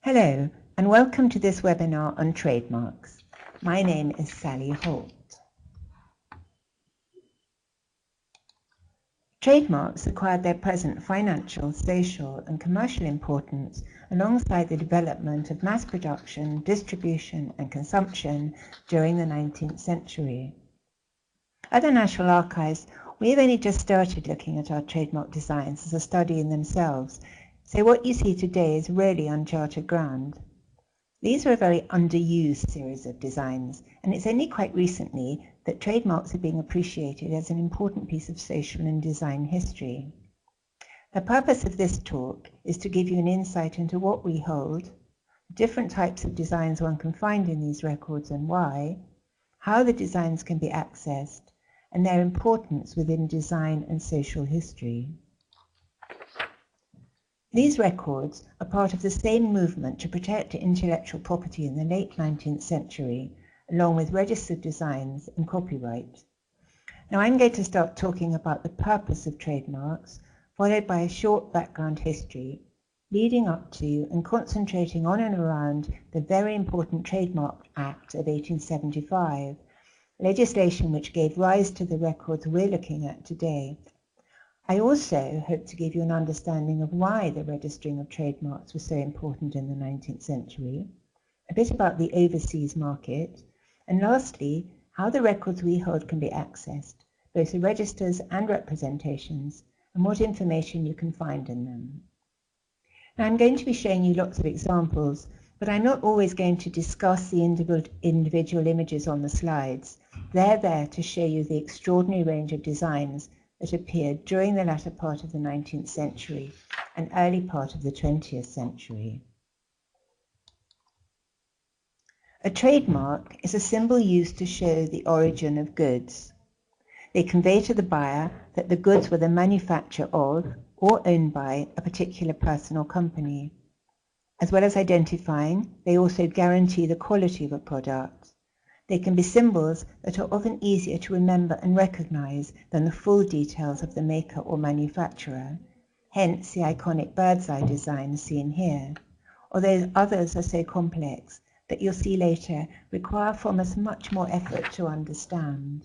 Hello, and welcome to this webinar on trademarks. My name is Sally Holt. Trademarks acquired their present financial, social, and commercial importance alongside the development of mass production, distribution, and consumption during the 19th century. At the National Archives, we have only just started looking at our trademark designs as a study in themselves, so what you see today is really uncharted ground. These are a very underused series of designs, and it's only quite recently that trademarks are being appreciated as an important piece of social and design history. The purpose of this talk is to give you an insight into what we hold, the different types of designs one can find in these records and why, how the designs can be accessed, and their importance within design and social history. These records are part of the same movement to protect intellectual property in the late 19th century, along with registered designs and copyright. Now I'm going to start talking about the purpose of trademarks, followed by a short background history, leading up to and concentrating on and around the very important Trademark Act of 1875, legislation which gave rise to the records we're looking at today. I also hope to give you an understanding of why the registering of trademarks was so important in the 19th century, a bit about the overseas market, and lastly, how the records we hold can be accessed, both the registers and representations, and what information you can find in them. Now, I'm going to be showing you lots of examples, but I'm not always going to discuss the individual images on the slides. They're there to show you the extraordinary range of designs that appeared during the latter part of the 19th century and early part of the 20th century. A trademark is a symbol used to show the origin of goods. They convey to the buyer that the goods were the manufacture of or owned by a particular person or company. As well as identifying, they also guarantee the quality of a product. They can be symbols that are often easier to remember and recognize than the full details of the maker or manufacturer, hence the iconic bird's eye design seen here, although others are so complex that you'll see later require from us much more effort to understand.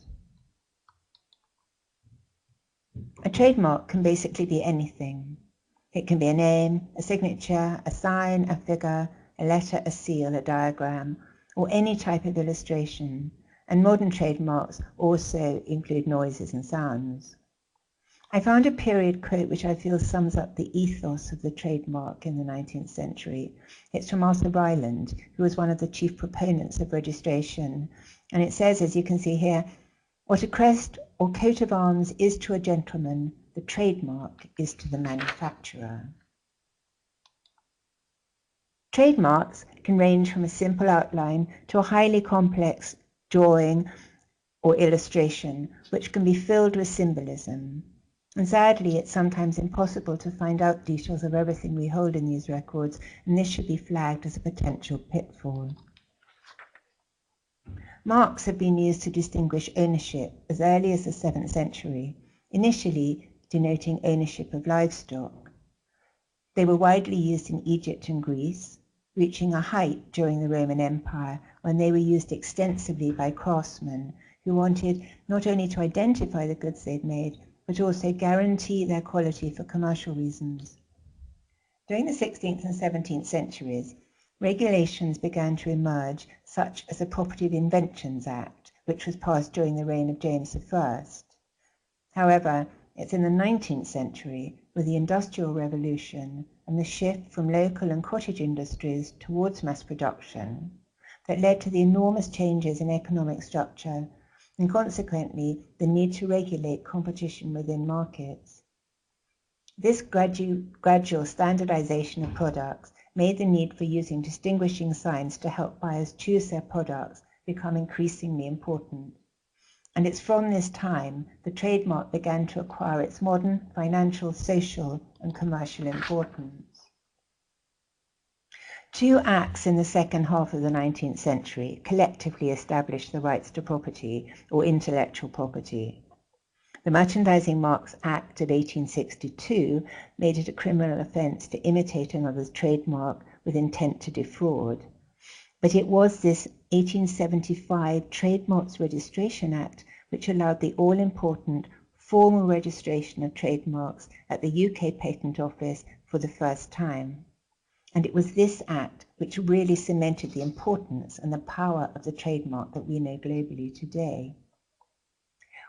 A trademark can basically be anything. It can be a name, a signature, a sign, a figure, a letter, a seal, a diagram, or any type of illustration, and modern trademarks also include noises and sounds. I found a period quote which I feel sums up the ethos of the trademark in the 19th century. It's from Arthur Ryland, who was one of the chief proponents of registration, and it says, as you can see here, "What a crest or coat of arms is to a gentleman, the trademark is to the manufacturer." Trademarks can range from a simple outline to a highly complex drawing or illustration, which can be filled with symbolism. And sadly, it's sometimes impossible to find out details of everything we hold in these records, and this should be flagged as a potential pitfall. Marks have been used to distinguish ownership as early as the 7th century, initially denoting ownership of livestock. They were widely used in Egypt and Greece, reaching a height during the Roman Empire when they were used extensively by craftsmen who wanted not only to identify the goods they'd made, but also guarantee their quality for commercial reasons. During the 16th and 17th centuries, regulations began to emerge, such as the Property of Inventions Act, which was passed during the reign of James I. However, it's in the 19th century, with the Industrial Revolution and the shift from local and cottage industries towards mass production, that led to the enormous changes in economic structure and consequently the need to regulate competition within markets. This gradual standardization of products made the need for using distinguishing signs to help buyers choose their products become increasingly important. And it's from this time the trademark began to acquire its modern financial, social, and commercial importance. Two acts in the second half of the 19th century collectively established the rights to property or intellectual property. The Merchandising Marks Act of 1862 made it a criminal offence to imitate another's trademark with intent to defraud. But it was this 1875 Trademarks Registration Act which allowed the all-important formal registration of trademarks at the UK Patent Office for the first time. And it was this act which really cemented the importance and the power of the trademark that we know globally today.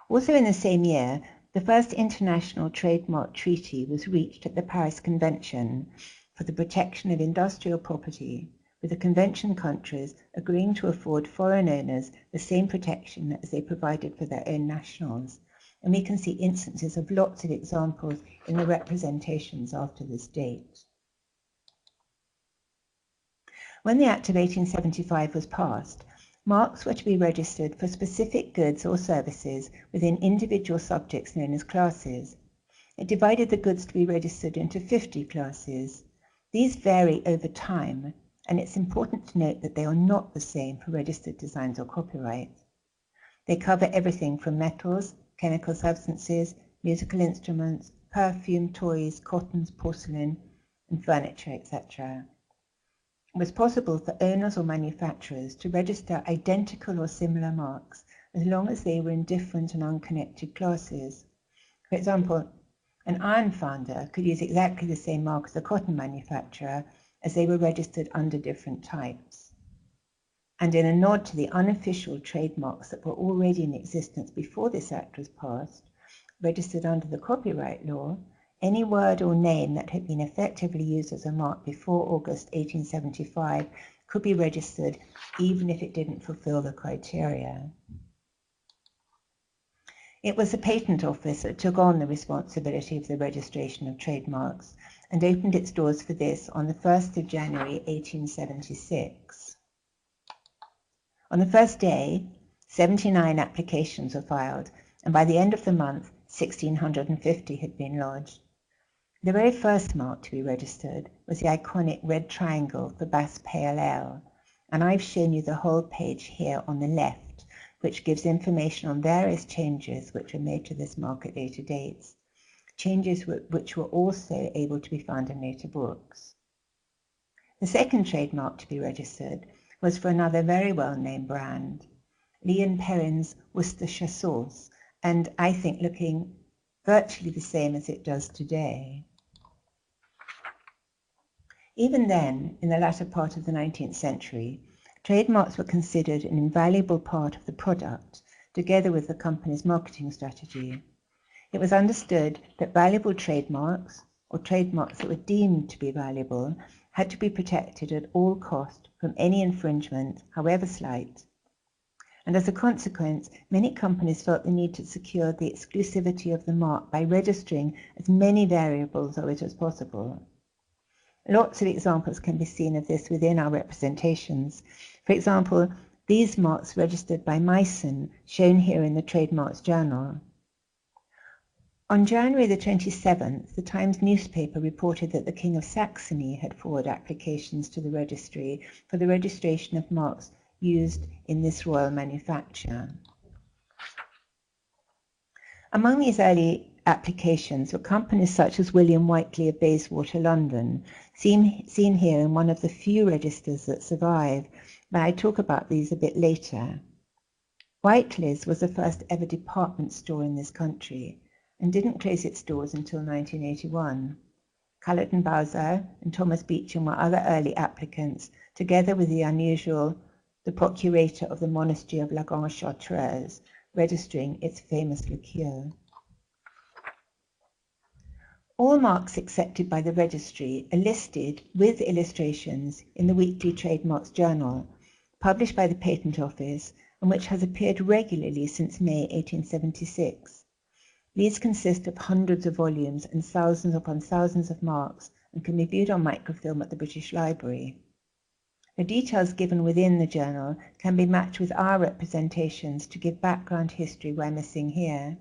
Also in the same year, the first international trademark treaty was reached at the Paris Convention for the protection of industrial property, with the convention countries agreeing to afford foreign owners the same protection as they provided for their own nationals. And we can see instances of lots of examples in the representations after this date. When the Act of 1875 was passed, marks were to be registered for specific goods or services within individual subjects known as classes. It divided the goods to be registered into 50 classes. These vary over time, and it's important to note that they are not the same for registered designs or copyrights. They cover everything from metals, chemical substances, musical instruments, perfume, toys, cottons, porcelain, and furniture, etc. It was possible for owners or manufacturers to register identical or similar marks as long as they were in different and unconnected classes. For example, an iron founder could use exactly the same mark as a cotton manufacturer as they were registered under different types. And in a nod to the unofficial trademarks that were already in existence before this Act was passed, registered under the copyright law, any word or name that had been effectively used as a mark before August 1875 could be registered even if it didn't fulfill the criteria. It was the Patent Office that took on the responsibility of the registration of trademarks and opened its doors for this on the 1st of January 1876. On the first day, 79 applications were filed, and by the end of the month, 1,650 had been lodged. The very first mark to be registered was the iconic red triangle for Bass Pale Ale, and I've shown you the whole page here on the left, which gives information on various changes which were made to this mark at later dates, changes which were also able to be found in later books. The second trademark to be registered was for another very well-known brand, Leon Perrin's Worcestershire sauce, and I think looking virtually the same as it does today. Even then, in the latter part of the 19th century, trademarks were considered an invaluable part of the product, together with the company's marketing strategy. It was understood that valuable trademarks, or trademarks that were deemed to be valuable, had to be protected at all cost from any infringement, however slight. And as a consequence, many companies felt the need to secure the exclusivity of the mark by registering as many variables of it as possible. Lots of examples can be seen of this within our representations. For example, these marks registered by Meissen, shown here in the Trademarks Journal. On January the 27th, the Times newspaper reported that the King of Saxony had forwarded applications to the registry for the registration of marks used in this royal manufacture. Among these early applications were companies such as William Whiteley of Bayswater, London, seen here in one of the few registers that survive, but I talk about these a bit later. Whiteley's was the first ever department store in this country and didn't close its doors until 1981. Cullett and Bowser and Thomas Beecham were other early applicants, together with the procurator of the monastery of La Grande-Chartreuse, registering its famous liqueur. All marks accepted by the registry are listed with illustrations in the weekly Trademarks Journal, published by the Patent Office and which has appeared regularly since May 1876. These consist of hundreds of volumes and thousands upon thousands of marks and can be viewed on microfilm at the British Library. The details given within the journal can be matched with our representations to give background history where missing here.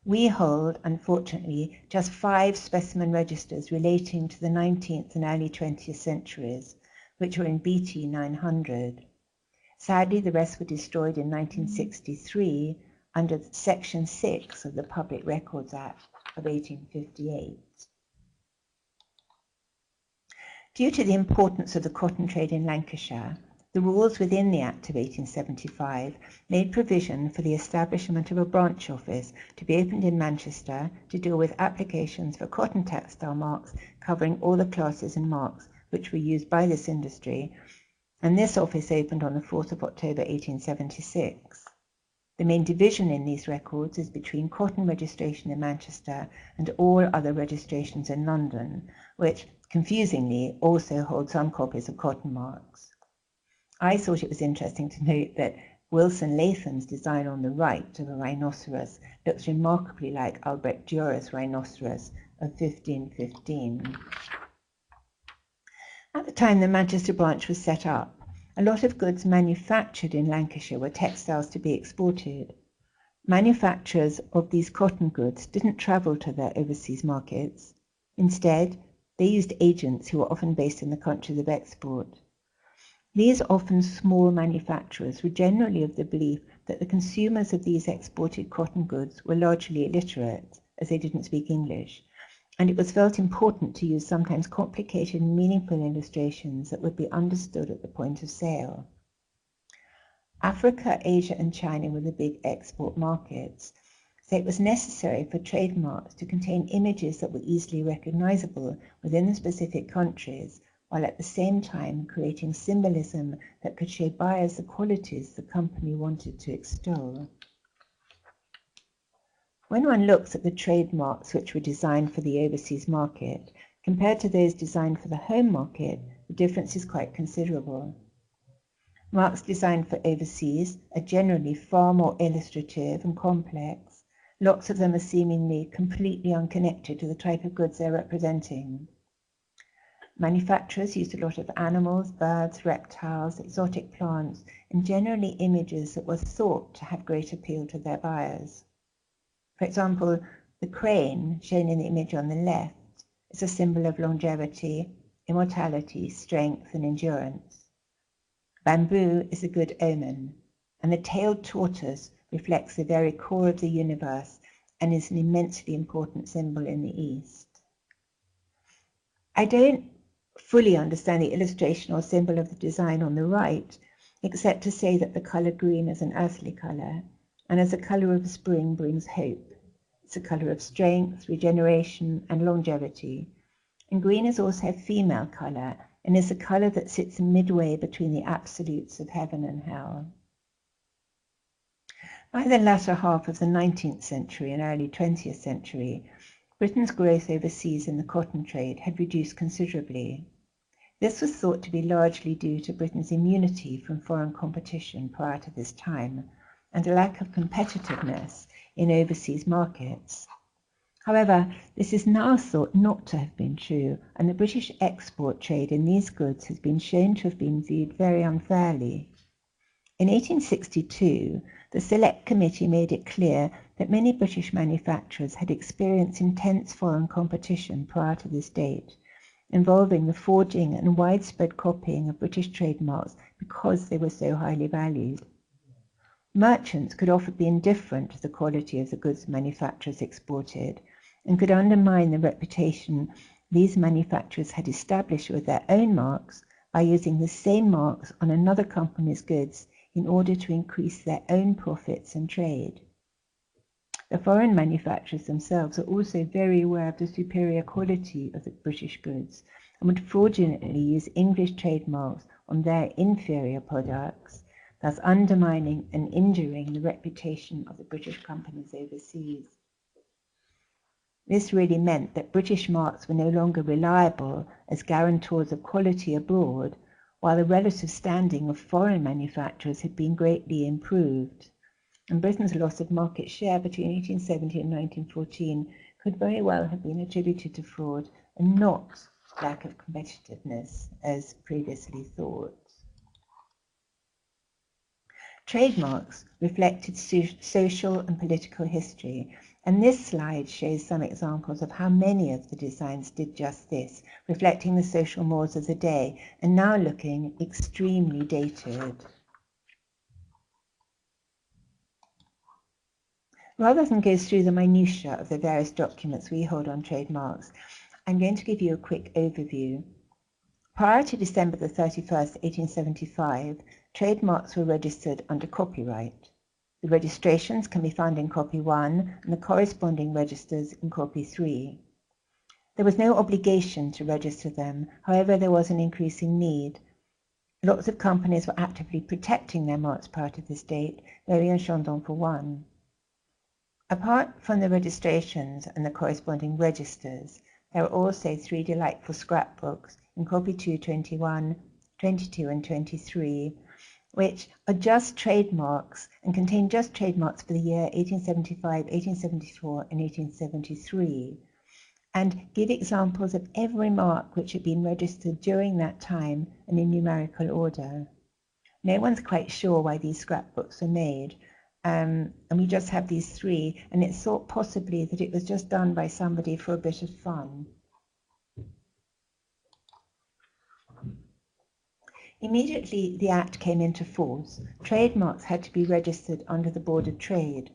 We hold, unfortunately, just 5 specimen registers relating to the 19th and early 20th centuries, which were in BT 900. Sadly, the rest were destroyed in 1963 under Section 6 of the Public Records Act of 1858. Due to the importance of the cotton trade in Lancashire, the rules within the Act of 1875 made provision for the establishment of a branch office to be opened in Manchester to deal with applications for cotton textile marks covering all the classes and marks which were used by this industry, and this office opened on the 4th of October 1876. The main division in these records is between cotton registration in Manchester and all other registrations in London, which, confusingly, also hold some copies of cotton marks. I thought it was interesting to note that Wilson Latham's design on the right of a rhinoceros looks remarkably like Albrecht Dürer's rhinoceros of 1515. At the time the Manchester branch was set up, a lot of goods manufactured in Lancashire were textiles to be exported. Manufacturers of these cotton goods didn't travel to their overseas markets. Instead, they used agents who were often based in the countries of export. These often small manufacturers were generally of the belief that the consumers of these exported cotton goods were largely illiterate, as they didn't speak English, and it was felt important to use sometimes complicated and meaningful illustrations that would be understood at the point of sale. Africa, Asia, and China were the big export markets, so it was necessary for trademarks to contain images that were easily recognizable within the specific countries, while at the same time creating symbolism that could show buyers the qualities the company wanted to extol. When one looks at the trademarks which were designed for the overseas market, compared to those designed for the home market, the difference is quite considerable. Marks designed for overseas are generally far more illustrative and complex. Lots of them are seemingly completely unconnected to the type of goods they're representing. Manufacturers used a lot of animals, birds, reptiles, exotic plants, and generally images that were thought to have great appeal to their buyers. For example, the crane, shown in the image on the left, is a symbol of longevity, immortality, strength, and endurance. Bamboo is a good omen, and the tailed tortoise reflects the very core of the universe and is an immensely important symbol in the East. I don't fully understand the illustration or symbol of the design on the right, except to say that the color green is an earthly color, and as a color of spring brings hope. It's a color of strength, regeneration, and longevity. And green is also a female color, and is a color that sits midway between the absolutes of heaven and hell. By the latter half of the 19th century and early 20th century, Britain's growth overseas in the cotton trade had reduced considerably. This was thought to be largely due to Britain's immunity from foreign competition prior to this time, and a lack of competitiveness in overseas markets. However, this is now thought not to have been true, and the British export trade in these goods has been shown to have been viewed very unfairly. In 1862, the Select Committee made it clear that many British manufacturers had experienced intense foreign competition prior to this date, involving the forging and widespread copying of British trademarks because they were so highly valued. Merchants could often be indifferent to the quality of the goods manufacturers exported, and could undermine the reputation these manufacturers had established with their own marks by using the same marks on another company's goods in order to increase their own profits and trade. The foreign manufacturers themselves are also very aware of the superior quality of the British goods and would fraudulently use English trademarks on their inferior products, thus undermining and injuring the reputation of the British companies overseas. This really meant that British marks were no longer reliable as guarantors of quality abroad, while the relative standing of foreign manufacturers had been greatly improved. And Britain's loss of market share between 1870 and 1914 could very well have been attributed to fraud and not lack of competitiveness, as previously thought. Trademarks reflected social and political history, and this slide shows some examples of how many of the designs did just this, reflecting the social mores of the day, and now looking extremely dated. Rather than go through the minutiae of the various documents we hold on trademarks, I'm going to give you a quick overview. Prior to December the 31st, 1875, trademarks were registered under copyright. The registrations can be found in Copy 1 and the corresponding registers in Copy 3. There was no obligation to register them, however there was an increasing need. Lots of companies were actively protecting their marks prior to this date, Mary and Chandon for one. Apart from the registrations and the corresponding registers, there are also 3 delightful scrapbooks in Copy 2, 21, 22 and 23, which are just trademarks and contain just trademarks for the year 1875, 1874 and 1873, and give examples of every mark which had been registered during that time and in numerical order. No one's quite sure why these scrapbooks were made, and we just have these 3, and it's thought possibly that it was just done by somebody for a bit of fun. Immediately the Act came into force, trademarks had to be registered under the Board of Trade.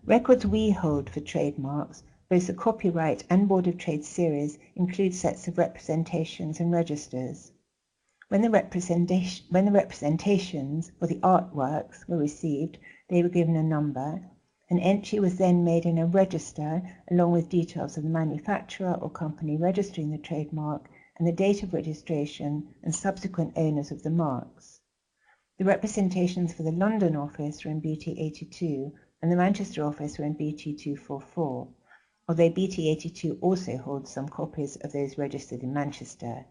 Records we hold for trademarks, both the Copyright and Board of Trade series, include sets of representations and registers. When the representations or the artworks were received, they were given a number. An entry was then made in a register along with details of the manufacturer or company registering the trademark and the date of registration and subsequent owners of the marks. The representations for the London office were in BT 82 and the Manchester office were in BT 244, although BT 82 also holds some copies of those registered in Manchester.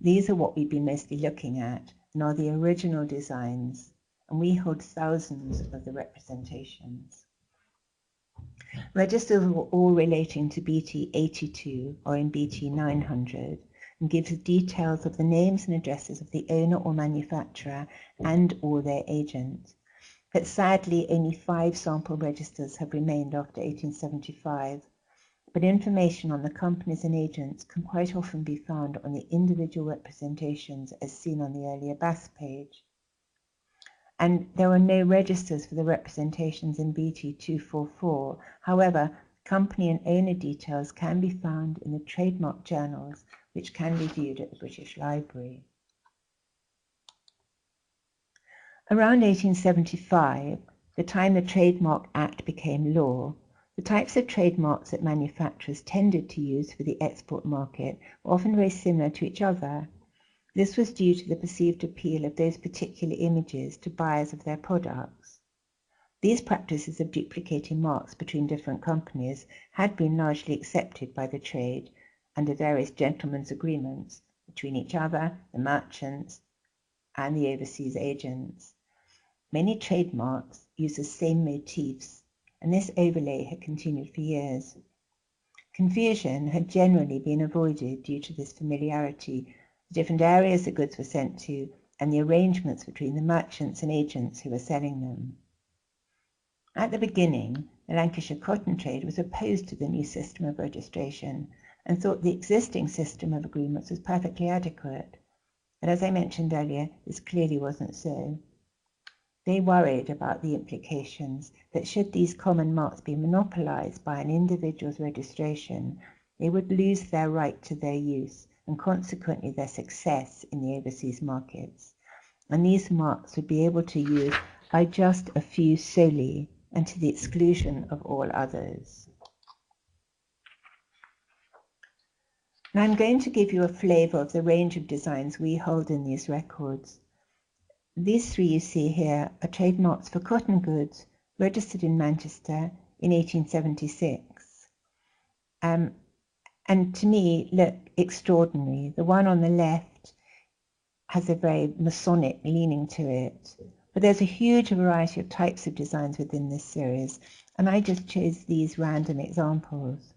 These are what we've been mostly looking at and are the original designs, and we hold thousands of the representations. Registers were all relating to BT 82 or in BT 900 and gives details of the names and addresses of the owner or manufacturer and or their agent. But sadly, only 5 sample registers have remained after 1875. But information on the companies and agents can quite often be found on the individual representations as seen on the earlier Bath page. And there are no registers for the representations in BT 244. However, company and owner details can be found in the trademark journals, which can be viewed at the British Library. Around 1875, the time the Trademark Act became law, the types of trademarks that manufacturers tended to use for the export market were often very similar to each other. This was due to the perceived appeal of those particular images to buyers of their products. These practices of duplicating marks between different companies had been largely accepted by the trade under various gentlemen's agreements between each other, the merchants, and the overseas agents. Many trademarks use the same motifs, and this overlay had continued for years. Confusion had generally been avoided due to this familiarity, the different areas the goods were sent to, and the arrangements between the merchants and agents who were selling them. At the beginning, the Lancashire cotton trade was opposed to the new system of registration and thought the existing system of agreements was perfectly adequate. But as I mentioned earlier, this clearly wasn't so. They worried about the implications that should these common marks be monopolized by an individual's registration, they would lose their right to their use and consequently their success in the overseas markets. And these marks would be able to use by just a few solely and to the exclusion of all others. Now I'm going to give you a flavour of the range of designs we hold in these records. These 3 you see here are trademarks for cotton goods registered in Manchester in 1876. And to me look extraordinary. The one on the left has a very Masonic leaning to it, but there's a huge variety of types of designs within this series, and I just chose these random examples.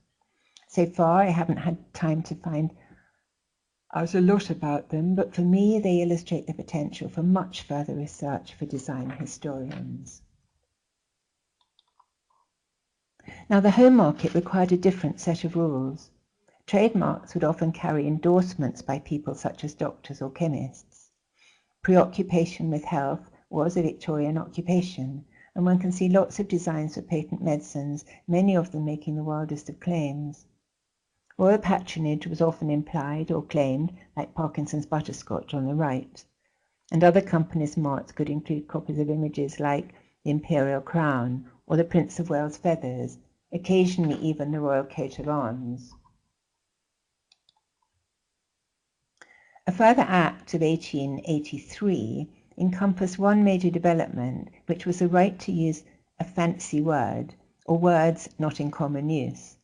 So far I haven't had time to find out a lot about them, but for me they illustrate the potential for much further research for design historians. Now the home market required a different set of rules. Trademarks would often carry endorsements by people such as doctors or chemists. Preoccupation with health was a Victorian occupation, and one can see lots of designs for patent medicines, many of them making the wildest of claims. Royal patronage was often implied or claimed, like Parkinson's butterscotch on the right. And other companies' marks could include copies of images like the imperial crown or the Prince of Wales feathers, occasionally even the royal coat of arms. A further Act of 1883 encompassed one major development, which was the right to use a fancy word or words not in common use.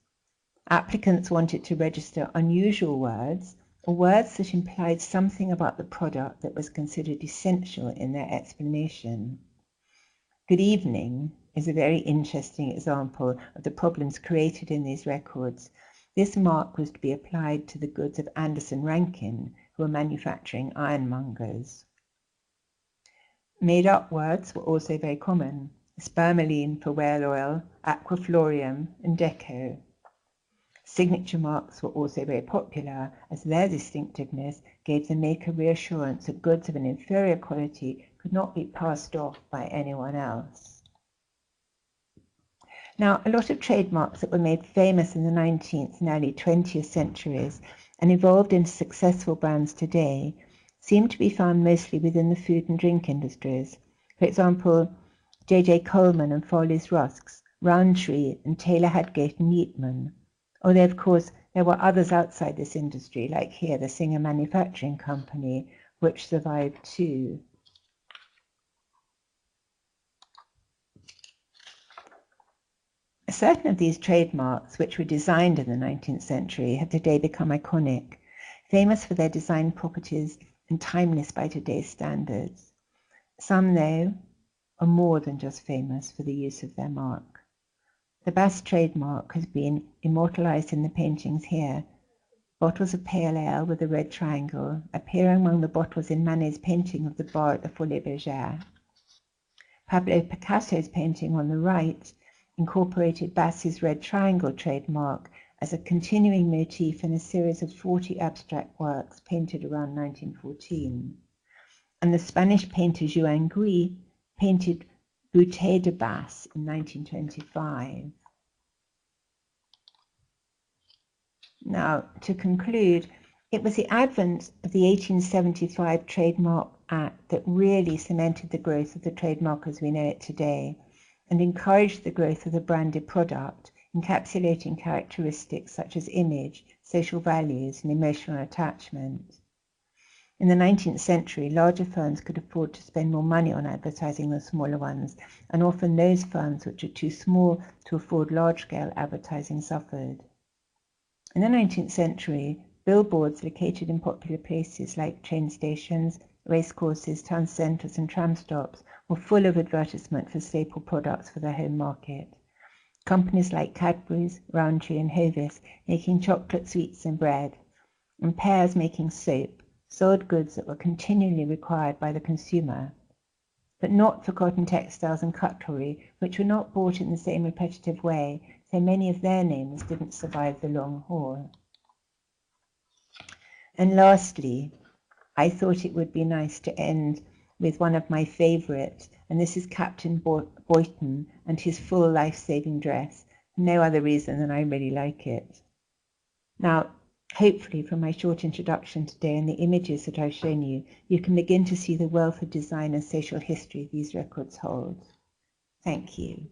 Applicants wanted to register unusual words or words that implied something about the product that was considered essential in their explanation. Good evening is a very interesting example of the problems created in these records. This mark was to be applied to the goods of Anderson Rankin, who were manufacturing ironmongers. Made-up words were also very common: spermoline for whale oil, aquaflorium, and deco. Signature marks were also very popular, as their distinctiveness gave the maker reassurance that goods of an inferior quality could not be passed off by anyone else. Now, a lot of trademarks that were made famous in the 19th and early 20th centuries and evolved into successful brands today seem to be found mostly within the food and drink industries. For example, J.J. Coleman and Foley's Rusks, Rowntree and Taylor Hadgate and Yeatman. Although, of course, there were others outside this industry, like here, the Singer Manufacturing Company, which survived too. Certain of these trademarks, which were designed in the 19th century, have today become iconic, famous for their design properties and timeless by today's standards. Some, though, are more than just famous for the use of their mark. The Bass trademark has been immortalized in the paintings here. Bottles of pale ale with a red triangle appear among the bottles in Manet's painting of the bar at the Folies Bergère. Pablo Picasso's painting on the right incorporated Bass's red triangle trademark as a continuing motif in a series of 40 abstract works painted around 1914. And the Spanish painter Joan Gris painted Bouteille de Bass in 1925. Now, to conclude, it was the advent of the 1875 Trademark Act that really cemented the growth of the trademark as we know it today and encouraged the growth of the branded product, encapsulating characteristics such as image, social values, and emotional attachment. In the 19th century, larger firms could afford to spend more money on advertising than smaller ones, and often those firms which were too small to afford large-scale advertising suffered. In the 19th century, billboards located in popular places like train stations, racecourses, town centres and tram stops were full of advertisement for staple products for their home market. Companies like Cadbury's, Rowntree and Hovis making chocolate, sweets and bread, and Pears making soap, sold goods that were continually required by the consumer, but not for cotton textiles and cutlery, which were not bought in the same repetitive way, so many of their names didn't survive the long haul. And lastly, I thought it would be nice to end with one of my favourites, and this is Captain Boyton and his full life-saving dress. No other reason than I really like it. Now, hopefully from my short introduction today and the images that I've shown you, you can begin to see the wealth of design and social history these records hold. Thank you.